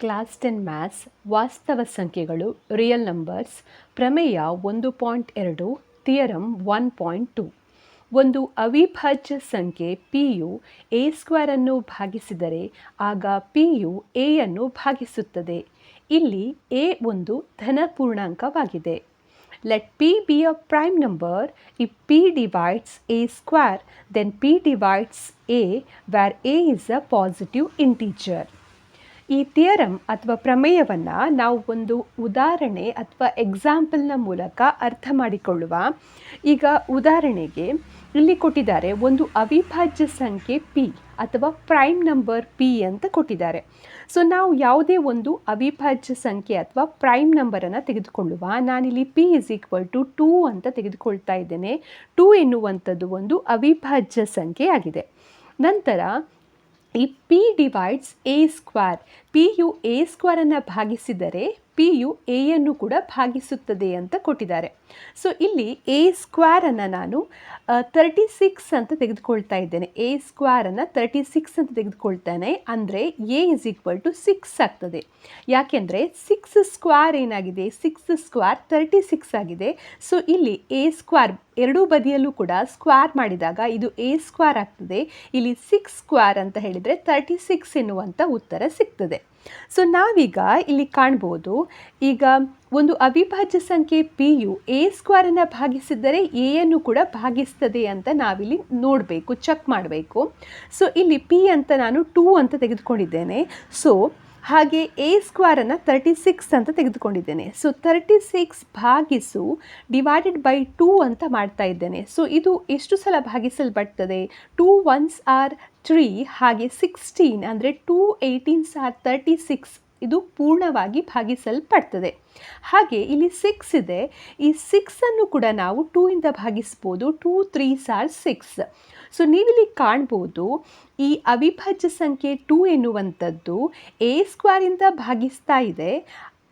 Class 10 maths ವಾಸ್ತವ ಸಂಖ್ಯೆಗಳು real numbers ಪ್ರಮೇಯ 1.2 ಥಿಯರಮ್ 1.2 ಒಂದು ಅವಿಭಾಜ್ಯ ಸಂಖ್ಯೆ ಪಿಯು ಎ ಸ್ಕ್ವೇರನ್ನು ಭಾಗಿಸಿದರೆ ಆಗ ಪಿಯು ಎಯನ್ನು ಭಾಗಿಸುತ್ತದೆ. ಇಲ್ಲಿ ಎ ಒಂದು ಧನ ಪೂರ್ಣಾಂಕವಾಗಿದೆ. Let p be a prime number. If p divides a square, then p divides a, where a is a positive integer. ಈ ಥಿಯರಮ್ ಅಥವಾ ಪ್ರಮೇಯವನ್ನು ನಾವು ಒಂದು ಉದಾಹರಣೆ ಅಥವಾ ಎಕ್ಸಾಂಪಲ್ನ ಮೂಲಕ ಅರ್ಥ ಮಾಡಿಕೊಳ್ಳುವ. ಈಗ ಉದಾಹರಣೆಗೆ ಇಲ್ಲಿ ಕೊಟ್ಟಿದ್ದಾರೆ ಒಂದು ಅವಿಭಾಜ್ಯ ಸಂಖ್ಯೆ ಪಿ ಅಥವಾ ಪ್ರೈಮ್ ನಂಬರ್ ಪಿ ಅಂತ ಕೊಟ್ಟಿದ್ದಾರೆ. ಸೊ ನಾವು ಯಾವುದೇ ಒಂದು ಅವಿಭಾಜ್ಯ ಸಂಖ್ಯೆ ಅಥವಾ ಪ್ರೈಮ್ ನಂಬರನ್ನು ತೆಗೆದುಕೊಳ್ಳುವ. ನಾನಿಲ್ಲಿ ಪಿ ಇಸ್ ಈಕ್ವಲ್ ಟು 2 ಅಂತ ತೆಗೆದುಕೊಳ್ತಾ ಇದ್ದೇನೆ. 2 ಎನ್ನುವಂಥದ್ದು ಒಂದು ಅವಿಭಾಜ್ಯ ಸಂಖ್ಯೆ ಆಗಿದೆ. ನಂತರ ಈ P divides A square, P ಯು ಎ ಸ್ಕ್ವೇರನ್ನು ಭಾಗಿಸಿದರೆ ಪಿ ಯು ಎಯನ್ನು ಕೂಡ ಭಾಗಿಸುತ್ತದೆ ಅಂತ ಕೊಟ್ಟಿದ್ದಾರೆ. ಸೊ ಇಲ್ಲಿ ಎ ಸ್ಕ್ವೇರನ್ನು ನಾನು 36 ಅಂತ ತೆಗೆದುಕೊಳ್ತಾ ಇದ್ದೇನೆ. ಎ ಸ್ಕ್ವೇರನ್ನು 36 ಅಂತ ತೆಗೆದುಕೊಳ್ತಾನೆ ಅಂದರೆ ಎ ಇಸ್ ಈಕ್ವಲ್ ಟು 6 ಆಗ್ತದೆ. ಯಾಕೆಂದರೆ 6 ಸ್ಕ್ವೇರ್ ಏನಾಗಿದೆ, 6 ಸ್ಕ್ವೇರ್ 36 ಆಗಿದೆ. ಸೊ ಇಲ್ಲಿ ಎ ಸ್ಕ್ವೇರ್ ಎರಡೂ ಬದಿಯಲ್ಲೂ ಕೂಡ ಸ್ಕ್ವೇರ್ ಮಾಡಿದಾಗ ಇದು ಎ ಸ್ಕ್ವೇರ್ ಆಗ್ತದೆ. ಇಲ್ಲಿ 6 ಸ್ಕ್ವೇರ್ ಅಂತ ಹೇಳಿದರೆ 36 ಎನ್ನುವಂಥ ಉತ್ತರ ಸಿಗ್ತದೆ. ಸೊ ನಾವೀಗ ಇಲ್ಲಿ ಕಾಣ್ಬೋದು, ಈಗ ಒಂದು ಅವಿಭಾಜ್ಯ ಸಂಖ್ಯೆ ಪಿ ಯು ಎ ಸ್ಕ್ವೇರನ್ನು ಭಾಗಿಸಿದರೆ ಎಯನ್ನು ಕೂಡ ಭಾಗಿಸ್ತದೆ ಅಂತ ನಾವಿಲ್ಲಿ ನೋಡಬೇಕು, ಚೆಕ್ ಮಾಡಬೇಕು. ಸೊ ಇಲ್ಲಿ ಪಿ ಅಂತ ನಾನು 2 ಅಂತ ತೆಗೆದುಕೊಂಡಿದ್ದೇನೆ. ಸೊ ಹಾಗೆ ಎ ಸ್ಕ್ವೇರನ್ನು 36 ಅಂತ ತೆಗೆದುಕೊಂಡಿದ್ದೇನೆ. ಸೊ 36 ಭಾಗಿಸು ಡಿವೈಡೆಡ್ ಬೈ 2 ಅಂತ ಮಾಡ್ತಾ ಇದ್ದೇನೆ. ಸೊ ಇದು ಎಷ್ಟು ಸಲ ಭಾಗಿಸಲ್ಪಡ್ತದೆ? 2 1s are 3, ಹಾಗೆ 16 ಅಂದರೆ 2 18s are 36, ಇದು ಪೂರ್ಣವಾಗಿ ಭಾಗಿಸಲ್ಪಡ್ತದೆ. ಹಾಗೆ ಇಲ್ಲಿ 6 ಇದೆ. ಈ 6ಅನ್ನು ಕೂಡ ನಾವು 2 ಇಂದ ಭಾಗಿಸ್ಬೋದು. 2 3s are 6. ಸೊ ನೀವಿಲ್ಲಿ ಕಾಣ್ಬೋದು, ಈ ಅವಿಭಾಜ್ಯ ಸಂಖ್ಯೆ 2 ಎನ್ನುವಂಥದ್ದು ಎ ಸ್ಕ್ವೇರಿಂದ ಭಾಗಿಸ್ತಾ ಇದೆ.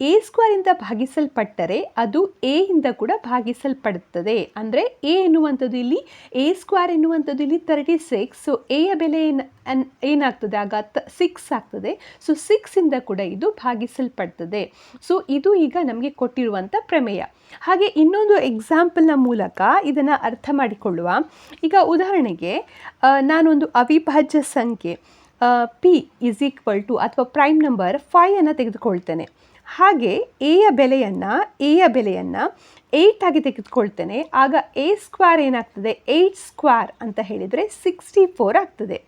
ಎ ಸ್ಕ್ವೇರಿಂದ ಭಾಗಿಸಲ್ಪಟ್ಟರೆ ಅದು ಎ ಇಂದ ಕೂಡ ಭಾಗಿಸಲ್ಪಡುತ್ತದೆ. ಅಂದರೆ ಎ ಎನ್ನುವಂಥದ್ದು ಇಲ್ಲಿ ಎ ಸ್ಕ್ವೇರ್ ಎನ್ನುವಂಥದ್ದು ಇಲ್ಲಿ 36. ಸೊ ಎಯ ಬೆಲೆ ಏನಾಗ್ತದೆ ಆಗ 6 ಆಗ್ತದೆ. ಸೊ 6ಇಂದ ಕೂಡ ಇದು ಭಾಗಿಸಲ್ಪಡ್ತದೆ. ಸೊ ಇದು ಈಗ ನಮಗೆ ಕೊಟ್ಟಿರುವಂಥ ಪ್ರಮೇಯ. ಹಾಗೆ ಇನ್ನೊಂದು ಎಕ್ಸಾಂಪಲ್ನ ಮೂಲಕ ಇದನ್ನು ಅರ್ಥ ಮಾಡಿಕೊಳ್ಳುವ. ಈಗ ಉದಾಹರಣೆಗೆ ನಾನೊಂದು ಅವಿಭಾಜ್ಯ ಸಂಖ್ಯೆ ಪಿ ಇಸ್ ಈಕ್ವಲ್ ಟು ಅಥವಾ ಪ್ರೈಮ್ ನಂಬರ್ 5 ಅನ್ನು ತೆಗೆದುಕೊಳ್ತೇನೆ. ಹಾಗೆ ಎಯ ಬೆಲೆಯನ್ನು 8 ಆಗಿ ತೆಗೆದುಕೊಳ್ತೇನೆ. ಆಗ ಎ ಸ್ಕ್ವೇರ್ ಏನಾಗ್ತದೆ, 8 ಸ್ಕ್ವೇರ್ ಅಂತ ಹೇಳಿದರೆ 64 ಆಗ್ತದೆ.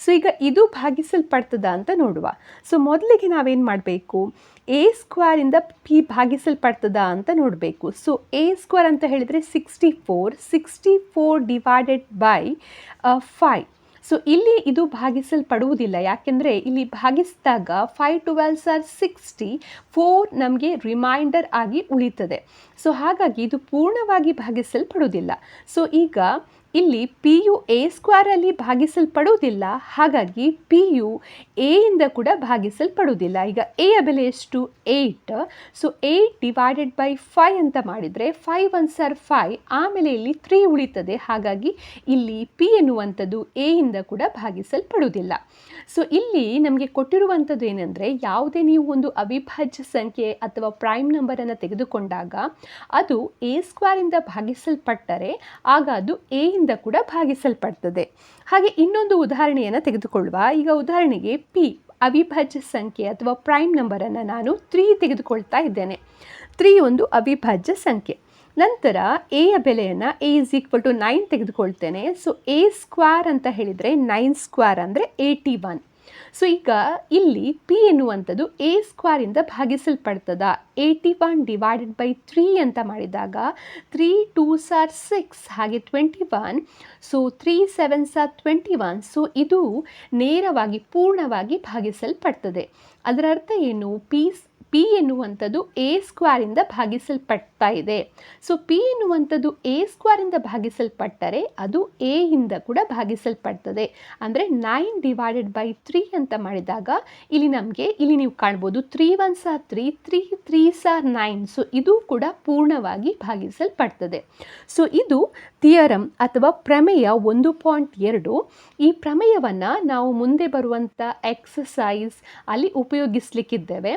ಸೊ ಈಗ ಇದು ಭಾಗಿಸಲ್ಪಡ್ತದ ಅಂತ ನೋಡುವ. ಸೊ ಮೊದಲಿಗೆ ನಾವೇನು ಮಾಡಬೇಕು, ಎ ಸ್ಕ್ವೇರಿಂದ ಪಿ ಭಾಗಿಸಲ್ಪಡ್ತದ ಅಂತ ನೋಡಬೇಕು. ಸೊ ಎ ಸ್ಕ್ವೇರ್ ಅಂತ ಹೇಳಿದರೆ 64 ಡಿವೈಡೆಡ್ ಬೈ 5. ಸೊ ಇಲ್ಲಿ ಇದು ಭಾಗಿಸಲ್ಪಡುವುದಿಲ್ಲ. ಯಾಕೆಂದರೆ ಇಲ್ಲಿ ಭಾಗಿಸಿದಾಗ 5 12s are 60, 4 ನಮಗೆ ರಿಮೈಂಡರ್ ಆಗಿ ಉಳಿತದೆ. ಸೊ ಹಾಗಾಗಿ ಇದು ಪೂರ್ಣವಾಗಿ ಭಾಗಿಸಲ್ಪಡುವುದಿಲ್ಲ. ಸೊ ಈಗ ಇಲ್ಲಿ ಪಿ ಯು ಎ ಸ್ಕ್ವೇರಲ್ಲಿ ಭಾಗಿಸಲ್ಪಡುವುದಿಲ್ಲ. ಹಾಗಾಗಿ ಪಿ ಯು ಎಯಿಂದ ಕೂಡ ಭಾಗಿಸಲ್ಪಡುವುದಿಲ್ಲ. ಈಗ ಎಯ ಬೆಲೆ ಎಷ್ಟು, 8. ಸೊ 8 ಡಿವೈಡೆಡ್ ಬೈ 5 ಅಂತ ಮಾಡಿದರೆ 5 1s are 5, ಆಮೇಲೆ ಇಲ್ಲಿ 3 ಉಳಿತದೆ. ಹಾಗಾಗಿ ಇಲ್ಲಿ ಪಿ ಎನ್ನುವಂಥದ್ದು ಎಯಿಂದ ಕೂಡ ಭಾಗಿಸಲ್ಪಡುವುದಿಲ್ಲ. ಸೊ ಇಲ್ಲಿ ನಮಗೆ ಕೊಟ್ಟಿರುವಂಥದ್ದು ಏನಂದರೆ, ಯಾವುದೇ ನೀವು ಒಂದು ಅವಿಭಾಜ್ಯ ಸಂಖ್ಯೆ ಅಥವಾ ಪ್ರೈಮ್ ನಂಬರನ್ನು ತೆಗೆದುಕೊಂಡಾಗ ಅದು ಎ ಸ್ಕ್ವೇರಿಂದ ಭಾಗಿಸಲ್ಪಟ್ಟರೆ ಆಗ ಅದು ಎಯಿಂದ ಕೂಡ ಭಾಗಿಸಲ್ಪಡ್ತದೆ. ಹಾಗೆ ಇನ್ನೊಂದು ಉದಾಹರಣೆಯನ್ನು ತೆಗೆದುಕೊಳ್ಳುವ. ಈಗ ಉದಾಹರಣೆಗೆ ಪಿ ಅವಿಭಾಜ್ಯ ಸಂಖ್ಯೆ ಅಥವಾ ಪ್ರೈಮ್ ನಂಬರನ್ನು ನಾನು 3 ತೆಗೆದುಕೊಳ್ತಾ ಇದ್ದೇನೆ. 3 ಒಂದು ಅವಿಭಾಜ್ಯ ಸಂಖ್ಯೆ. ನಂತರ ಎಯ ಬೆಲೆಯನ್ನು ಎ ಇಸ್ ಈಕ್ವಲ್ ಟು 9 ತೆಗೆದುಕೊಳ್ತೇನೆ. ಸೊ ಎ ಸ್ಕ್ವೇರ್ ಅಂತ ಹೇಳಿದರೆ 9 ಸ್ಕ್ವೇರ್ ಅಂದರೆ 81. ಸೊ ಈಗ ಇಲ್ಲಿ ಪಿ ಎನ್ನುವಂಥದ್ದು ಎ ಸ್ಕ್ವೇರಿಂದ ಭಾಗಿಸಲ್ಪಡ್ತದ. 81 ಡಿವೈಡೆಡ್ ಬೈ 3 ಅಂತ ಮಾಡಿದಾಗ 3 2s are 6, ಹಾಗೆ 21. So 3 7s are 21. ಸೊ ಇದು ನೇರವಾಗಿ ಪೂರ್ಣವಾಗಿ ಭಾಗಿಸಲ್ಪಡ್ತದೆ. ಅದರ ಅರ್ಥ ಏನು, ಪಿ ಎನ್ನುವಂಥದ್ದು ಎ ಸ್ಕ್ವೇರಿಂದ ಭಾಗಿಸಲ್ಪಡ್ತಾ ಇದೆ. ಸೊ ಪಿ ಎನ್ನುವಂಥದ್ದು ಎ ಸ್ಕ್ವೇರಿಂದ ಭಾಗಿಸಲ್ಪಟ್ಟರೆ ಅದು ಎ ಇಂದ ಕೂಡ ಭಾಗಿಸಲ್ಪಡ್ತದೆ. ಅಂದರೆ 9/3 ಅಂತ ಮಾಡಿದಾಗ ಇಲ್ಲಿ ನೀವು ಕಾಣ್ಬೋದು 3 1s are 3, 3 3s are 9. So ಇದು ಕೂಡ ಪೂರ್ಣವಾಗಿ ಭಾಗಿಸಲ್ಪಡ್ತದೆ. ಸೊ ಇದು ಥಿಯರಮ್ ಅಥವಾ ಪ್ರಮೇಯ 1.2. ಈ ಪ್ರಮೇಯವನ್ನು ನಾವು ಮುಂದೆ ಬರುವಂಥ ಎಕ್ಸಸೈಸ್ ಅಲ್ಲಿ ಉಪಯೋಗಿಸಲಿಕ್ಕಿದ್ದೇವೆ.